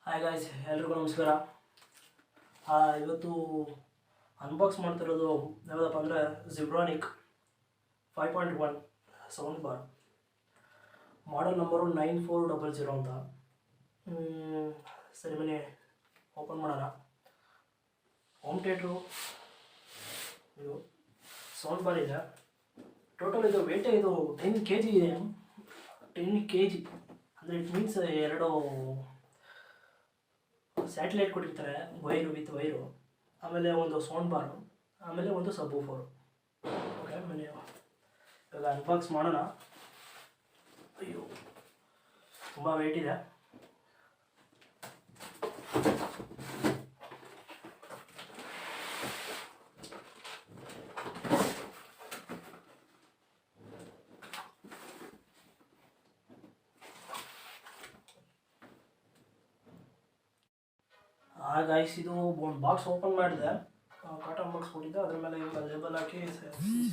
Hi guys, ಎಲ್ರಿಗೂ ನಮಸ್ಕಾರ. ಇವತ್ತು ಅನ್ಬಾಕ್ಸ್ ಮಾಡ್ತಿರೋದು ಯಾವುದಪ್ಪ ಅಂದರೆ ಜಿಬ್ರಾನಿಕ್ 5.1 ಸೌಂಡ್ ಬಾರ್. ಮಾಡಲ್ ನಂಬರು 9400 ಅಂತ. ಸರಿ, ಬನ್ನಿ ಓಪನ್ ಮಾಡೋಣ. ಹೋಮ್ ಥಿಯೇಟ್ರು ಇದು ಸೌಂಡ್ ಬಾರ್ ಇದೆ. ಟೋಟಲ್ ಇದು ವೇಟೇ ಇದು 10 kg ಇದೆ. 10 kg ಅಂದರೆ ಇಟ್ ಮೀನ್ಸ್ ಎರಡು ಸ್ಯಾಟಲೈಟ್ ಕೊಟ್ಟಿರ್ತಾರೆ, ವೈರು ವಿತ್ ವೈರು, ಆಮೇಲೆ ಒಂದು ಸೌಂಡ್ ಬಾರು, ಆಮೇಲೆ ಒಂದು ಸಬ್ ವೂಫರು. ಓಕೆ, ಬನ್ನಿ ಇವಾಗ ಅನ್ಬಾಕ್ಸ್ ಮಾಡೋಣ. ಅಯ್ಯೋ, ತುಂಬ ವೆಯ್ಟ್ ಇದೆ. ಗಾಯ್ಸ್, ಇದು ಒಂದು ಬಾಕ್ಸ್ ಓಪನ್ ಮಾಡಿದೆ. ಕಾಟನ್ ಬಾಕ್ಸ್ ಕೊಟ್ಟಿದ್ದೆ, ಅದ್ರ ಮೇಲೆ ಇವಾಗ ಲೇಬಲ್ ಹಾಕಿ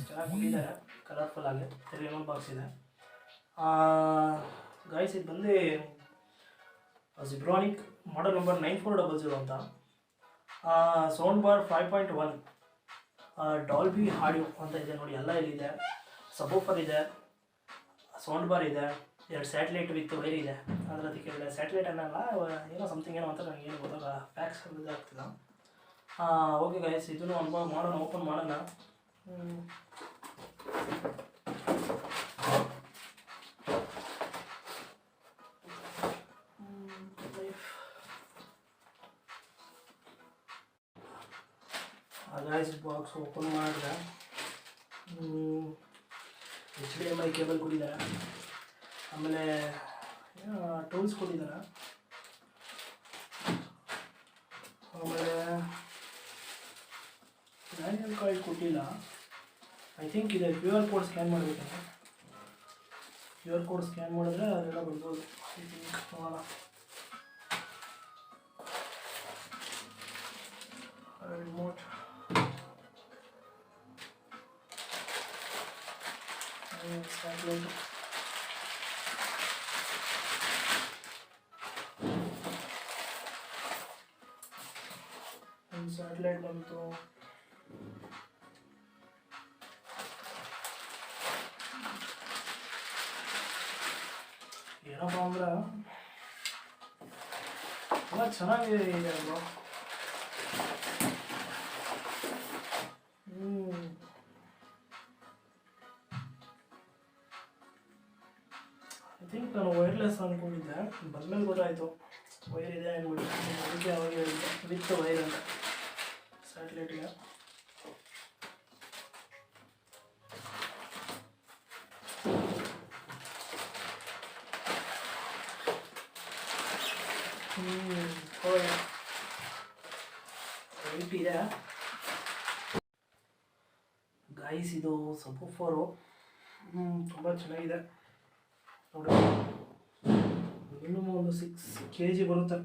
ಚೆನ್ನಾಗಿ ಕೊಟ್ಟಿದ್ದಾರೆ, ಕಲರ್ಫುಲ್ ಆಗಿ. 3mm ಬಾಕ್ಸ್ ಇದೆ. ಗಾಯ್ಸ್, ಇದು ಬಂದು ಜಿಬ್ರಾನಿಕ್ ಮಾಡಲ್ ನಂಬರ್ 9400 ಅಂತ. ಸೌಂಡ್ ಬಾರ್ 5.1 ಡಾಲ್ಬಿ ಆಡಿಯೋ ಅಂತ ಇದೆ ನೋಡಿ. ಎಲ್ಲ ಇಲ್ಲಿದೆ. ಸಬೂಫರ್ ಇದೆ, ಸೌಂಡ್ ಬಾರ್ ಇದೆ, 2 ಸ್ಯಾಟಲೈಟ್ ವಿತ್ ವೈರ್ ಇದೆ. ಅಂದರೆ ಅದಕ್ಕೆ ಸ್ಯಾಟಲೈಟ್ ಅನ್ನಲ್ಲ, ಏನೋ ಸಮಥಿಂಗ್ ಏನೋ ಅಂತ ನನಗೆ ಏನು ಗೊತ್ತಾಗ ಪ್ಯಾಕ್ಸ್ ಇದಾಗ್ತಿಲ್ಲ. ಓಕೆ ಗೈಸ್, ಇದನ್ನು ಮಾಡೋಣ, ಓಪನ್ ಮಾಡೋಣ. ಗೈಸ್, ಬಾಕ್ಸ್ ಓಪನ್ ಮಾಡಿದೆ. HDMI ಕೇಬಲ್ ಕೊಟ್ಟಿದ್ದಾರೆ, ಆಮೇಲೆ ಟೂಲ್ಸ್ ಕೊಟ್ಟಿದ್ದಾರೆ, ಆಮೇಲೆ ಮ್ಯಾನ್ಯಲ್ ಕಾರ್ಡ್ ಕೊಟ್ಟಿಲ್ಲ. ಐ ಥಿಂಕ್ ಇದೆ. QR ಕೋಡ್ ಸ್ಕ್ಯಾನ್ ಮಾಡಬೇಕು. QR ಕೋಡ್ ಸ್ಕ್ಯಾನ್ ಮಾಡಿದ್ರೆ ಅದೆಲ್ಲ ಬರ್ಬೋದು. ಐ ಥಿಂಕ್ ನೋಡೋಣ. ರಿಮೋಟ್ ಸ್ಯಾಟಲೈಟ್ ಸ್ಯಾಟಲೈಟ್ ಬಂತು. ಏನಪ್ಪ ಅಂದ್ರೆ ಎಲ್ಲ ಚೆನ್ನಾಗಿದೆ ಅಲ್ವಾ. ಐ ಥಿಂಕ್ ನಾನು ವೈರ್ಲೆಸ್ ಅಂದ್ಕೊಂಡಿದ್ದೆ, ಬಂದ್ಮೇಲೆ ಗೊತ್ತಾಯಿತು ವೈರ್ ಇದೆ ಅಂದ್ಬಿಟ್ಟು. ಅದಕ್ಕೆ ಅವಾಗ ಹೇಳಿದ್ದೆ ವಿತ್ ವೈರ್ ಅಂತ ಸ್ಯಾಟಲೈಟ್ಗೆ. ವೈಟ್ ಇದೆ. ಗೈಸ್, ಇದು ಸಬೂಫರು ತುಂಬ ಚೆನ್ನಾಗಿದೆ ನೋಡಿ. ಮಿನಿಮಮ್ ಒಂದು 6 kg ಬರುತ್ತೆ.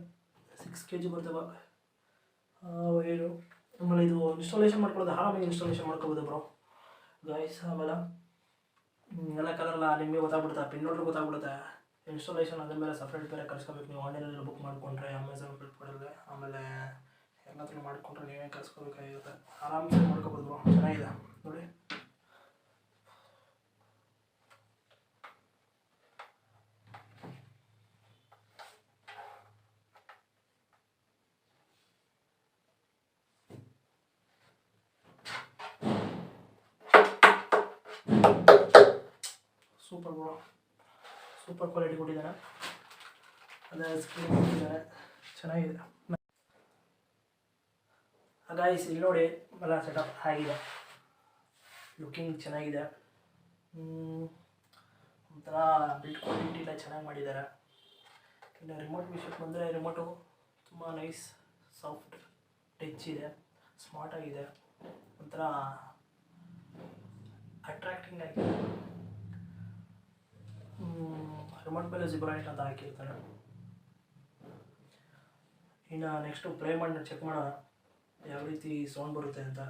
6 kg ಬರ್ತವೆ ವೈರು. ಆಮೇಲೆ ಇದು ಇನ್ಸ್ಟಾಲೇಷನ್ ಮಾಡ್ಕೊಳ್ಳೋದು ಆರಾಮಾಗಿ ಇನ್ಸ್ಟಾಲೇಷನ್ ಮಾಡ್ಕೋಬೋದು ಬ್ರೋ ಗೈಸ್. ಆಮೇಲೆ ಎಲ್ಲ ಕಲರ್ಲ್ಲ ನಿಮಗೆ ಗೊತ್ತಾಗ್ಬಿಡುತ್ತೆ, ಪಿನ್ ನೋಡ್ರೂ ಗೊತ್ತಾಗ್ಬಿಡುತ್ತೆ. ಇನ್ಸ್ಟಾಲೇಷನ್ ಅದ್ರ ಮೇಲೆ ಸಪ್ರೇಟ್ ಬೇರೆ ಕಳ್ಸ್ಕೋಬೇಕು. ನೀವು ಆನ್ಲೈನಲ್ಲಿ ಬುಕ್ ಮಾಡಿಕೊಂಡ್ರೆ ಅಮೆಝಾನ್ ಫ್ಲಿಪ್ಕಾರ್ಟಲ್ಲಿ, ಆಮೇಲೆ ಎಲ್ಲಾದ್ರೂ ಮಾಡಿಕೊಂಡ್ರೆ ನೀವೇ ಕಳ್ಸ್ಕೋಬೇಕಾಗಿರುತ್ತೆ. ಆರಾಮಾಗಿ ಮಾಡ್ಕೋಬೋದು ಬ್ರೋ, ಚೆನ್ನಾಗಿದೆ ನೋಡಿ. ಸೂಪರ್ ಬ್ರೋ, ಸೂಪರ್ ಕ್ವಾಲಿಟಿ ಕೊಟ್ಟಿದ್ದಾರೆ. ಅದೇ ಸ್ಕ್ರೀನ್ ಕೊಟ್ಟಿದ್ದಾರೆ, ಚೆನ್ನಾಗಿದೆ. ಗೈಸ್, ಇಲ್ಲಿ ನೋಡಿ, ಎಲ್ಲ ಸೆಟಪ್ ಆಗಿದೆ. ಲುಕಿಂಗ್ ಚೆನ್ನಾಗಿದೆ. ಒಂಥರ ಬಿಲ್ಡ್ ಕ್ವಾಲಿಟಿ ಎಲ್ಲ ಚೆನ್ನಾಗಿ ಮಾಡಿದ್ದಾರೆ. ಇನ್ನು ರಿಮೋಟ್ ವಿಷಯಕ್ಕೆ ಬಂದರೆ, ರಿಮೋಟು ತುಂಬ ನೈಸ್, ಸಾಫ್ಟ್ ಟಚ್ ಇದೆ, ಸ್ಮಾರ್ಟ್ ಆಗಿದೆ, ಒಂಥರ ಅಟ್ರಾಕ್ಟಿಂಗ್ ಆಗಿದೆ. ರಿಮೋಟ್ ಮೇಲೆ ಜಿಬ್ರಾನಿಕ್ ಅಂತ ಹಾಕಿರ್ತಾರೆ. ಇನ್ನು ನೆಕ್ಸ್ಟು ಪ್ಲೇ ಮಾಡಿ ಚೆಕ್ ಮಾಡೋಣ ಯಾವ ರೀತಿ ಸೌಂಡ್ ಬರುತ್ತೆ ಅಂತ.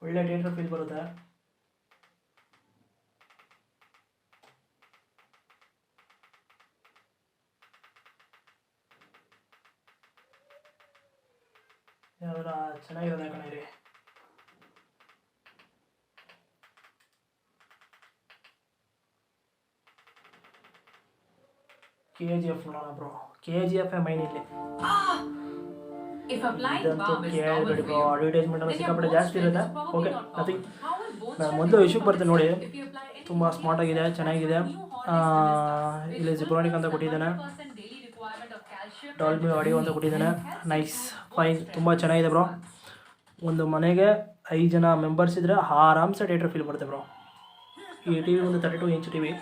ಒಳ್ಳೆ ಥಿಯೇಟರ್ ಫೀಲ್ ಬರುತ್ತೆ. ಯಾವ್ದಾರ ಚೆನ್ನಾಗಿರೋದು ಕಣ ಇಲ್ಲಿ. KGF ನೋಡೋಣ ಬ್ರೋ. KGF ಮೈನ್ ಇಲ್ಲಿ. ಇದಂತೂ ಕೇಳಬೇಡಿ ಬ್ರೋ, ಅಡ್ವರ್ಟೈಸ್ಮೆಂಟ್ ಎಲ್ಲ ಸಿಕ್ಕಾಪಟ್ಟೆ ಜಾಸ್ತಿ ಇರುತ್ತೆ. Okay nothing. ನಾನು ಮೊದಲು ವಿಷಯಕ್ಕೆ ಬರ್ತೀನಿ ನೋಡಿ, ತುಂಬ ಸ್ಮಾರ್ಟ್ ಆಗಿದೆ, ಚೆನ್ನಾಗಿದೆ. ಇಲ್ಲಿ ಜಿಬ್ರಾನಿಕ್ ಅಂತ ಕೊಟ್ಟಿದ್ದಾನೆ, ಡಾಲ್ಬಿ ಆಡಿಯೋ ಅಂತ ಕೊಟ್ಟಿದ್ದಾನೆ. ನೈಸ್, ಫೈನ್, ತುಂಬ ಚೆನ್ನಾಗಿದೆ ಬ್ರೋ. ಒಂದು ಮನೆಗೆ 5 ಜನ ಮೆಂಬರ್ಸ್ ಇದ್ದರೆ ಆರಾಮ್ಸೆ ಥಿಯೇಟರ್ ಫೀಲ್ ಬರುತ್ತೆ ಬ್ರೋ. ಈ ಟಿ ವಿ ಒಂದು 32 ಇಂಚ್ ಟಿ ವಿ.